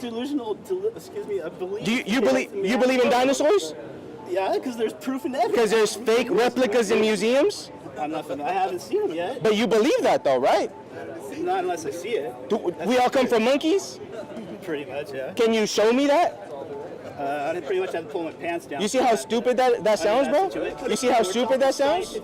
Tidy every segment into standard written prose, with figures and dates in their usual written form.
delusional, belief. Do you believe in dinosaurs? Yeah, because there's proof and evidence. Because there's fake replicas in museums? I haven't seen them yet. But you believe that though, right? Not unless I see it. We all come from monkeys? Pretty much, yeah. Can you show me that? I pretty much have to pull my pants down. You see how stupid that sounds, bro? You see how stupid that sounds?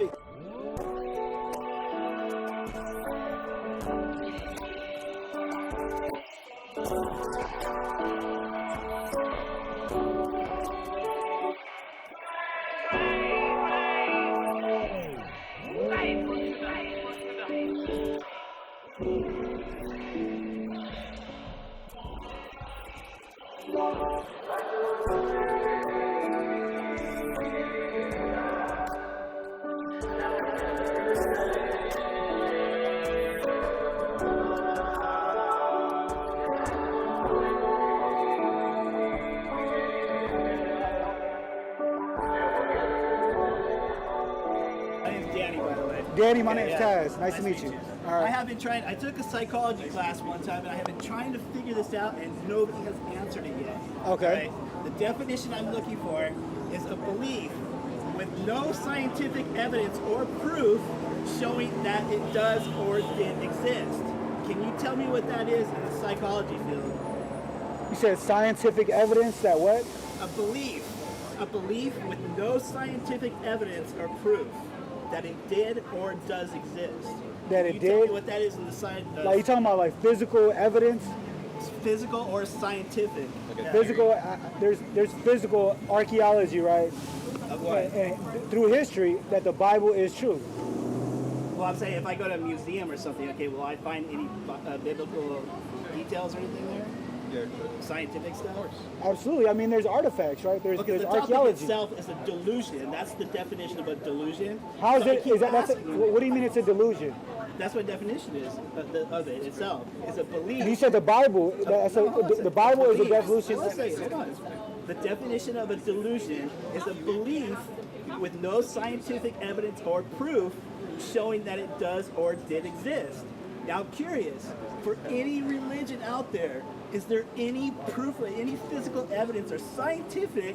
Danny, my name's Taz. Nice to meet you. All right. I have been trying. I took a psychology class one time, and I have been trying to figure this out, and nobody has answered it yet. Okay. Right? The definition I'm looking for is a belief with no scientific evidence or proof showing that it does or did exist. Can you tell me what that is in the psychology field? You said scientific evidence that what? A belief with no scientific evidence or proof that it did or does exist. That it Can you did? tell me what that is in the science? Like you talking about like physical evidence? Physical or scientific? Okay. Physical. There's physical archaeology, right? Of what? And through history, that the Bible is true. Well, I'm saying if I go to a museum or something, okay, will I find any biblical details or anything there? Scientific stuff? Absolutely. I mean, there's artifacts, right? There's the archaeology. topic itself is a delusion. That's the definition of a delusion. How is it? Is that? What do you mean it's a delusion? That's what definition is of it itself. It's a belief. And you said the Bible. The Bible is a definition. Hold on. The definition of a delusion is a belief with no scientific evidence or proof showing that it does or did exist. Now, I'm curious, for any religion out there, is there any proof or any physical evidence or scientific,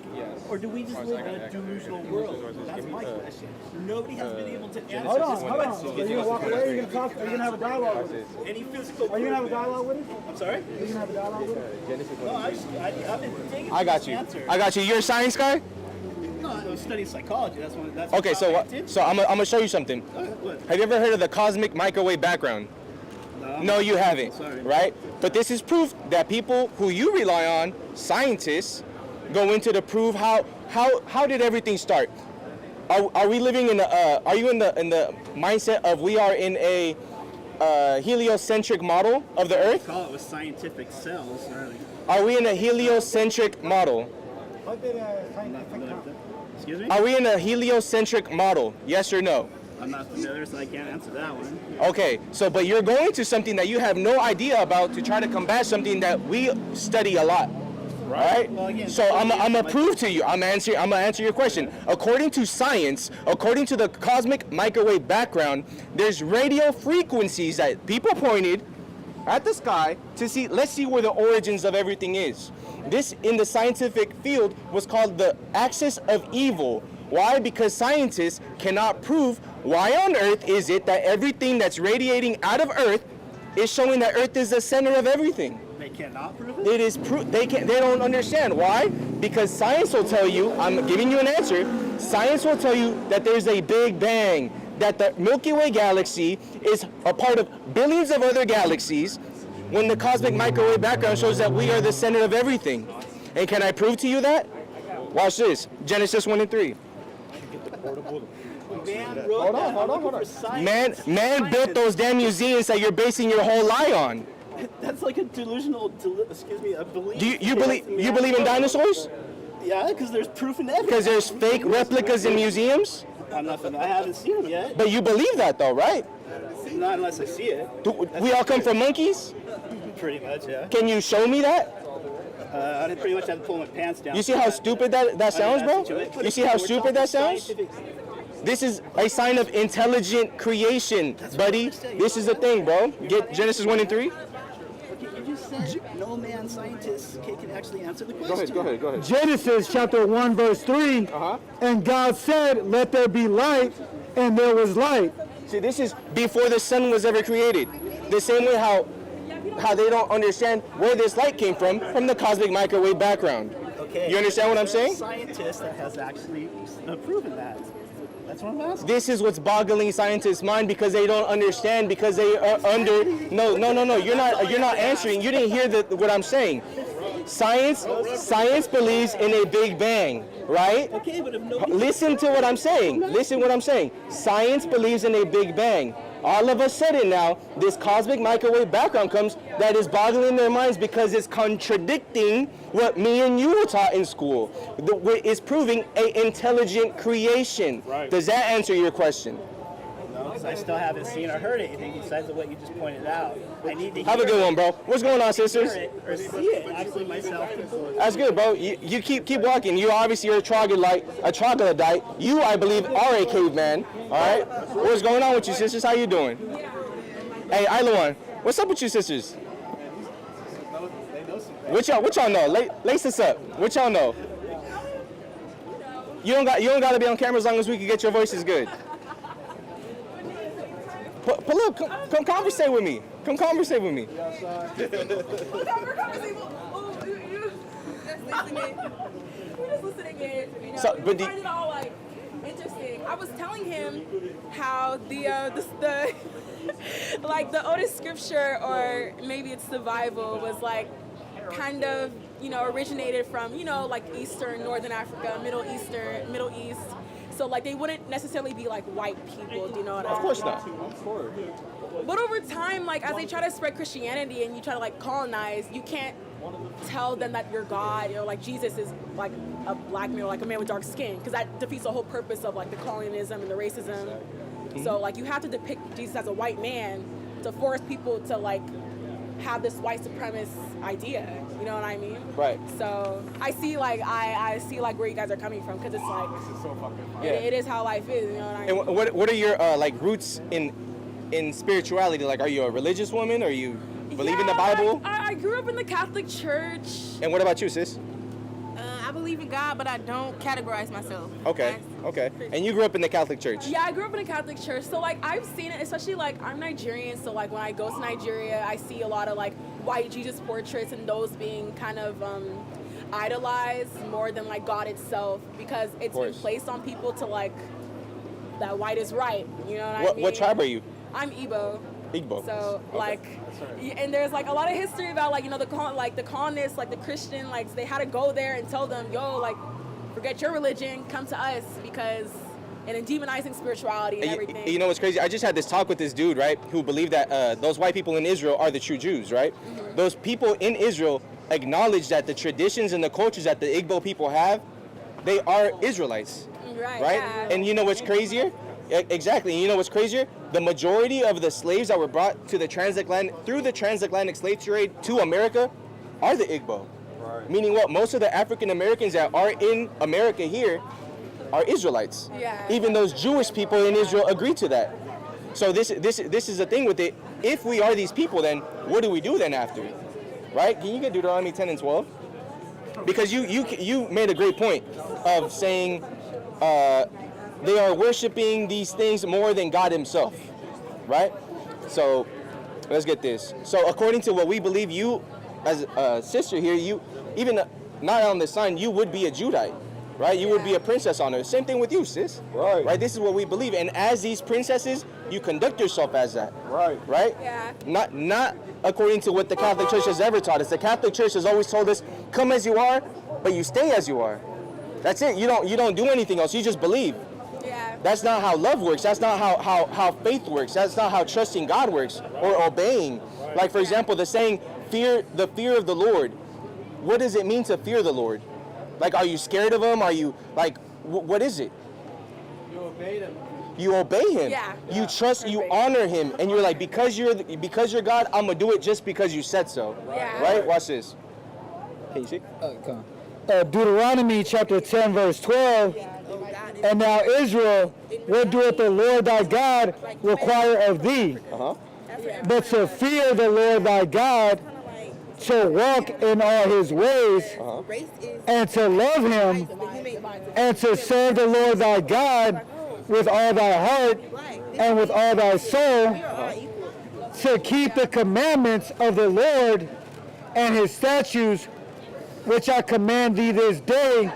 or do we just live in a delusional world? That's my question. Nobody has been able to answer Hold on. this Are question. you going to walk away? Are you going to talk? Are you going to have a dialogue with us? Any physical Are you going to have a proof? dialogue with us? I'm sorry? Are you going to have a dialogue with us? No, I've been digging I got you. answer. I got you. You're a science guy? No, I was studying psychology. That's Okay, what so I did. I'm gonna show you something. What? Have you ever heard of the cosmic microwave background? No, you haven't, Sorry. right? But this is proof that people who you rely on, scientists, go into to prove how did everything start? Are we living in are you in the mindset of we are in a heliocentric model of the Earth? Call it with scientific cells. Are we in a heliocentric model? Excuse me? Are we in a heliocentric model? Yes or no? I'm not familiar, so I can't answer that one. Okay, but you're going to something that you have no idea about to try to combat something that we study a lot. Right? Well, again, so I'm gonna prove to you. I'm gonna answer your question. According to science, according to the cosmic microwave background, there's radio frequencies that people pointed at the sky to see. Let's see where the origins of everything is. This, in the scientific field, was called the axis of evil. Why? Because scientists cannot prove why on earth is it that everything that's radiating out of Earth is showing that Earth is the center of everything. They cannot prove it? It is they don't understand. Why? Because science will tell you, I'm giving you an answer, science will tell you that there's a big bang, that the Milky Way galaxy is a part of billions of other galaxies, when the cosmic microwave background shows that we are the center of everything. And can I prove to you that? Watch this, Genesis 1 and 3. Man built those damn museums that you're basing your whole lie on. That's like a delusional, a belief. Do you believe in dinosaurs? Yeah, because there's proof and evidence. Because there's fake replicas in museums? I haven't seen them yet. But you believe that though, right? Not unless I see it. We all come from monkeys? Pretty much, yeah. Can you show me that? I pretty much have to pull my pants down. You see how stupid that sounds, bro? You see how stupid that sounds? This is a sign of intelligent creation, buddy. This is the thing, bro. Get Genesis 1 and 3. You just said no man and scientists can actually answer the question. Go ahead. Genesis chapter 1 verse 3. And God said, let there be light, and there was light. See, this is before the sun was ever created. The same way how they don't understand where this light came from the cosmic microwave background. Okay. You understand what I'm saying? Scientist that has actually proven that. That's what I'm asking. This is what's boggling scientists' mind because they don't understand, because they are under. No. You're not answering. You didn't hear what I'm saying. Science believes in a Big Bang, right? Okay, but if nobody... Listen to what I'm saying. Science believes in a Big Bang. All of a sudden now, this cosmic microwave background comes that is boggling their minds because it's contradicting what me and you were taught in school. It's proving an intelligent creation. Right. Does that answer your question? No, because I still haven't seen or heard anything besides what you just pointed out. I need to Have a good one, bro. What's going on, sisters? hear it or see it actually myself. That's good, bro. You keep walking. You obviously are a troglodyte. You, I believe, are a caveman. All right. What's going on with you, sisters? How you doing? Hey, Iloan, what's up with you, sisters? What y'all know? Lace this up. What y'all know? You don't got to be on camera as long as we can get your voices good. Look, come conversate with me. Come conversate with me. We're just listening in. You know, So, but we find it all like interesting. I was telling him how the like the oldest scripture, or maybe it's the Bible, was like kind of, you know, originated from, you know, like Eastern, Northern Africa, Middle East. So like they wouldn't necessarily be like white people, do you know what I mean? Of course not. But over time, like as they try to spread Christianity and you try to like colonize, you can't tell them that your God, or like Jesus is like a black man or like a man with dark skin, because that defeats the whole purpose of like the colonialism and the racism. So like you have to depict Jesus as a white man to force people to like have this white supremacist idea, you know what I mean? Right. So I see like I see like where you guys are coming from, because it's like it is how life is, you know what I mean? And what are your like roots in spirituality? Like, are you a religious woman? Or you believe in the Bible? I grew up in the Catholic Church. And what about you, sis? I believe in God, but I don't categorize myself. Okay. And you grew up in the Catholic Church? Yeah, I grew up in a Catholic church. So like I've seen it, especially like I'm Nigerian, so like when I go to Nigeria, I see a lot of like white Jesus portraits, and those being kind of idolized more than like God itself, because it's been placed on people to like that white is right. You know what I mean? What tribe are you? I'm Igbo. Igbo. So like, and there's like a lot of history about like, you know, the colonists, like the Christian, like they had to go there and tell them, yo, like, forget your religion, come to us, because, and then demonizing spirituality and everything. You know what's crazy? I just had this talk with this dude, right, who believed that those white people in Israel are the true Jews, right? Mm-hmm. Those people in Israel acknowledge that the traditions and the cultures that the Igbo people have, they are Israelites, right? Yeah. And you know what's crazier? Exactly. And you know what's crazier? The majority of the slaves that were brought to the through the transatlantic slave trade to America are the Igbo. Right. Meaning what? Most of the African Americans that are in America here are Israelites. Yeah. Even those Jewish people in Israel agree to that. So this is the thing with it. If we are these people, then what do we do then after? Right? Can you get Deuteronomy 10 and 12? Because you made a great point of saying they are worshiping these things more than God himself, right? So let's get this. So according to what we believe, you as a sister here, you even not on the sign, you would be a Judite, right? You would be a princess on earth. Same thing with you, sis. Right. This is what we believe. And as these princesses, you conduct yourself as that. Right? Yeah. Not according to what the Catholic Church has ever taught us. The Catholic Church has always told us, come as you are, but you stay as you are. That's it. You don't do anything else. You just believe. Yeah. That's not how love works. That's not how faith works. That's not how trusting God works or obeying. Like, for example, the saying, the fear of the Lord. What does it mean to fear the Lord? Like, are you scared of him? Are you, like, what is it? You obey him. You obey him. Yeah. You trust, you honor him. And you're like, because you're God, I'm going to do it just because you said so. Yeah. Right? Watch this. Can you see? Come on. Deuteronomy chapter 10 verse 12. And now Israel, what doeth the Lord thy God require of thee? But to fear the Lord thy God, to walk in all his ways, and to love him, and to serve the Lord thy God with all thy heart and with all thy soul, to keep the commandments of the Lord and his statutes, which I command thee this day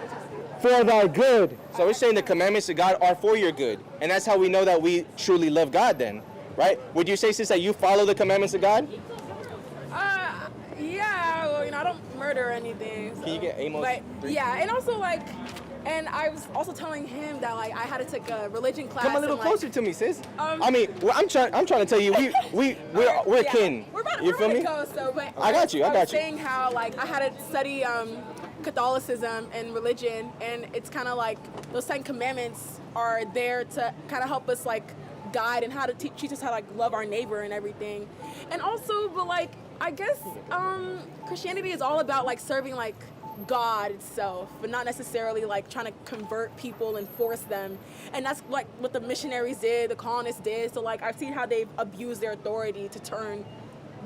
for thy good. So we're saying the commandments of God are for your good. And that's how we know that we truly love God then, right? Would you say, sis, that you follow the commandments of God? Yeah, well, I don't murder or anything. So. Can you get Amos? But 3? yeah, and also and I was also telling him that I had to take a religion class. Come a little and, closer to me, sis. I mean, I'm trying to tell you, we're yeah, kin. We're about You to feel me? go, so, but I got you. I was saying how I had to study Catholicism and religion, and it's kind of like those 10 commandments are there to kind of help us guide and how to teach us how to love our neighbor and everything. And also, but I guess Christianity is all about serving God itself, but not necessarily trying to convert people and force them. And that's what the missionaries did, the colonists did. So I've seen how they've abused their authority to turn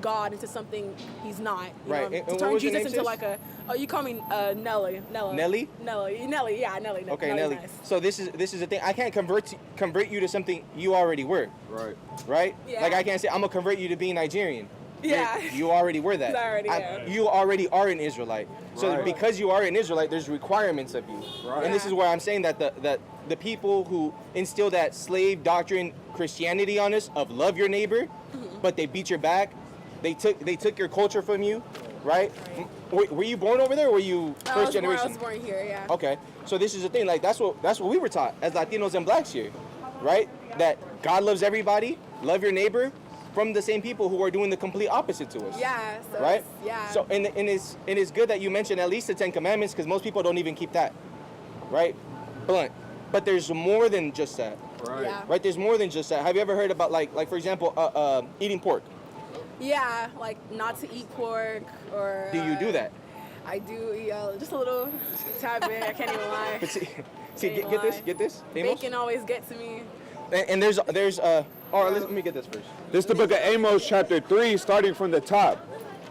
God into something he's not. You Right. know, And to what turn was your Jesus name, into sis? you call me Nelly. Nelly? Nelly, yeah, Nelly. Okay, Nelly's Nelly. nice. So this is the thing. I can't convert you to something you already were. Right. Right? Yeah. I can't say I'm gonna convert you to being Nigerian. Yeah. You already were that. It's already, yeah. You already are an Israelite. So Right. because you are an Israelite, there's requirements of you. Right. And this is where I'm saying that the people who instill that slave doctrine Christianity on us of love your neighbor, but they beat your back, they took your culture from you, right? Were you born over there or were you first generation? I was born here, yeah. Okay, so this is the thing. That's what we were taught as Latinos and blacks here, right? That God loves everybody, love your neighbor, from the same people who are doing the complete opposite to us. Yeah. So Right? yeah. So and it's good that you mentioned at least the 10 Commandments because most people don't even keep that, right? Blunt. But there's more than just that, Right. Yeah. right? There's more than just that. Have you ever heard about like for example, eating pork? Yeah, not to eat pork or. Do you do that? I do eat just a little tad bit. I can't even lie. See, Can't get lie. this. Amos? Bacon always gets to me. And there's let me get this first. This is the book of Amos, chapter 3, starting from the top.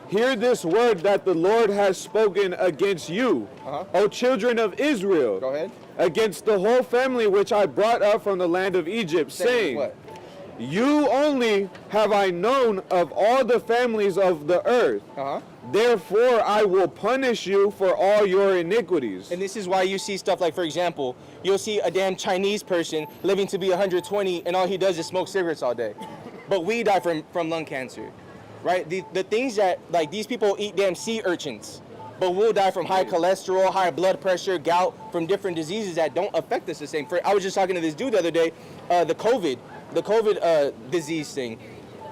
Hear this word that the Lord has spoken against you, O children of Israel. Go ahead. Against the whole family which I brought up from the land of Egypt, saying, what? You only have I known of all the families of the earth. Therefore I will punish you for all your iniquities. And this is why you see stuff like, for example, you'll see a damn Chinese person living to be 120 and all he does is smoke cigarettes all day. But we die from lung cancer, right? The things that, these people eat damn sea urchins, but we'll die from high cholesterol, high blood pressure, gout, from different diseases that don't affect us the same. I was just talking to this dude the other day, the COVID disease thing.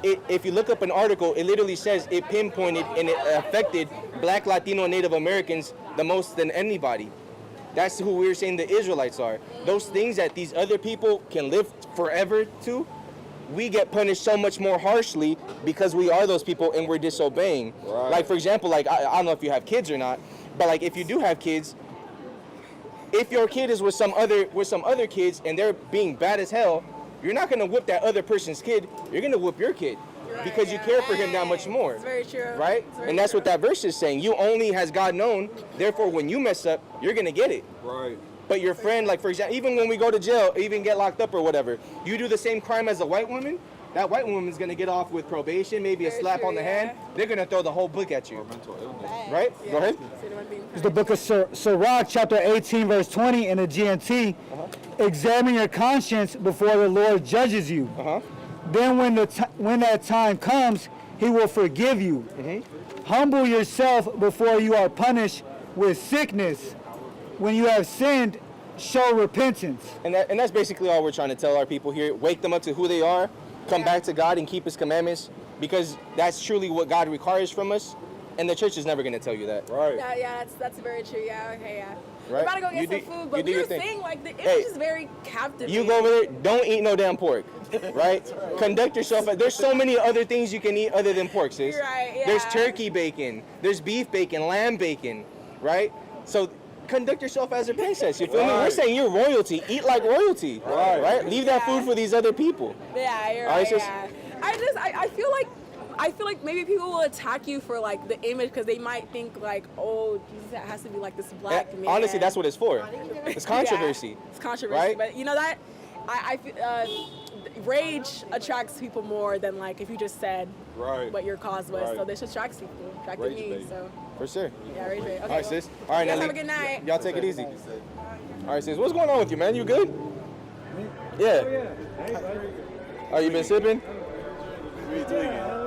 If you look up an article, it literally says it pinpointed and it affected Black, Latino, and Native Americans the most than anybody. That's who we were saying the Israelites are. Those things that these other people can live forever to, we get punished so much more harshly because we are those people and we're disobeying. Right. Like, for example, I don't know if you have kids or not, but if you do have kids, if your kid is with some other kids and they're being bad as hell, you're not gonna whip that other person's kid. You're gonna whip your kid because you care for him that much more. It's very true. Right? And that's what that verse is saying. You only has God known. Therefore, when you mess up, you're gonna get it. Right. But your friend, for example, even when we go to jail, even get locked up or whatever, you do the same crime as a white woman, that white woman's gonna get off with probation, maybe a Very slap true, on the yeah. hand. They're gonna throw the whole book at you. Mental illness. Right? Yeah. Go ahead. So the one being It's the book of Sirach, chapter 18, verse 20 in the GNT. Examine your conscience before the Lord judges you. Then when that time comes, he will forgive you. Humble yourself before you are punished with sickness. When you have sinned, show repentance. And that's basically all we're trying to tell our people here. Wake them up to who they are, come back to God and keep his commandments, because that's truly what God requires from us. And the church is never going to tell you that. Right. Yeah, that's very true. Yeah, okay, yeah. Right. We're about to go You get do- some food, you but do we your were thing. saying the image Hey, is very captivating. You go over there, don't eat no damn pork, right? Conduct yourself. There's so many other things you can eat other than pork, sis. Right, yeah. There's turkey bacon, there's beef bacon, lamb bacon, right? So conduct yourself as a princess. You feel me? We're Right. saying you're royalty. Eat like royalty, Right. right? Leave that food for these other people. Yeah, you're All right, right. sis. Yeah. I feel like I feel like maybe people will attack you for like the image because they might think like, oh, Jesus has to be like this black man. Honestly, that's what it's for. It's controversy. Yeah, it's controversy, right? But you know that I feel rage attracts people more than like if you just said what your cause was. So this attracts people, attracted me. So for sure. yeah, rage bait. Okay. All right, sis. All right, You guys Nelly. have a good night. Y'all take it easy. All right, sis. What's going on with you, man? You good? Yeah. Oh, you been sipping? What's going on?